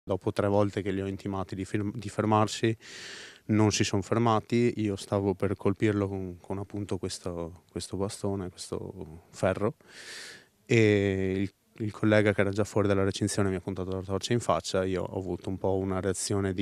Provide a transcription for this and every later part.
Dopo 3 volte che li ho intimati di fermarsi, non si son fermati. Io stavo per colpirlo con appunto questo bastone, questo ferro, e il collega che era già fuori dalla recinzione mi ha puntato la torcia in faccia. Io ho avuto un po' una reazione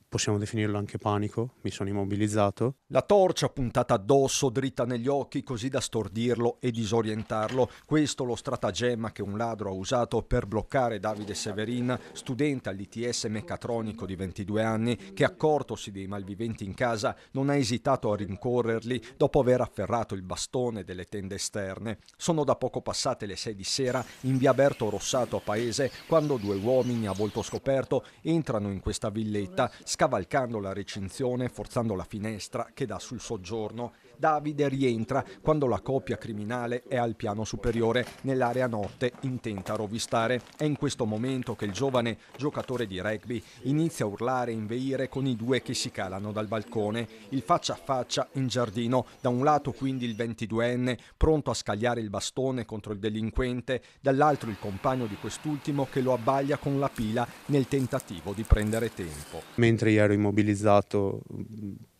possiamo definirlo anche panico, mi sono immobilizzato. La torcia puntata addosso, dritta negli occhi, così da stordirlo e disorientarlo. Questo lo stratagemma che un ladro ha usato per bloccare Davide Severin, studente all'ITS meccatronico di 22 anni, che accortosi dei malviventi in casa non ha esitato a rincorrerli dopo aver afferrato il bastone delle tende esterne. Sono da poco passate le 6 di sera in via Berto Rossato a Paese, quando 2 uomini a volto scoperto entrano in questa villetta scavalcando la recinzione, forzando la finestra che dà sul soggiorno. Davide rientra quando la coppia criminale è al piano superiore, nell'area notte, intenta a rovistare. È in questo momento che il giovane giocatore di rugby inizia a urlare e inveire con i 2 che si calano dal balcone. Il faccia a faccia in giardino, da un lato quindi il 22enne pronto a scagliare il bastone contro il delinquente, dall'altro il compagno di quest'ultimo che lo abbaglia con la pila nel tentativo di prendere tempo. Mentre io ero immobilizzato,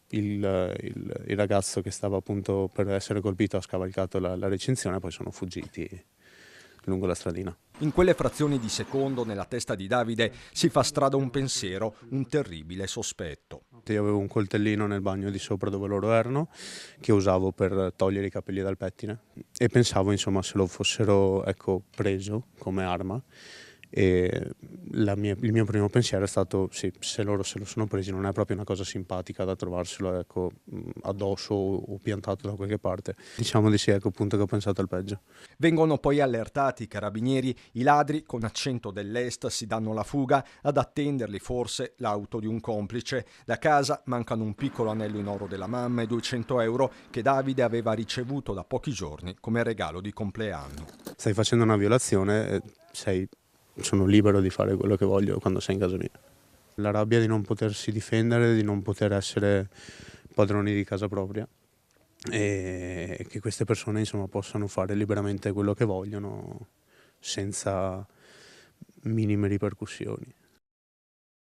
il ragazzo che stava appunto per essere colpito ha scavalcato la recinzione e poi sono fuggiti lungo la stradina. In quelle frazioni di secondo nella testa di Davide si fa strada un pensiero, un terribile sospetto. Io avevo un coltellino nel bagno di sopra dove loro erano, che usavo per togliere i capelli dal pettine, e pensavo insomma se lo fossero preso come arma. E il mio primo pensiero è stato sì, se loro se lo sono presi non è proprio una cosa simpatica da trovarselo addosso o piantato da qualche parte. Diciamo di sì, appunto che ho pensato al peggio. Vengono poi allertati i carabinieri, i ladri con accento dell'est si danno la fuga, ad attenderli forse l'auto di un complice. Da casa mancano un piccolo anello in oro della mamma e 200 euro che Davide aveva ricevuto da pochi giorni come regalo di compleanno. Stai facendo una violazione, sono libero di fare quello che voglio quando sei in casa mia. La rabbia di non potersi difendere, di non poter essere padroni di casa propria, e che queste persone insomma possano fare liberamente quello che vogliono senza minime ripercussioni.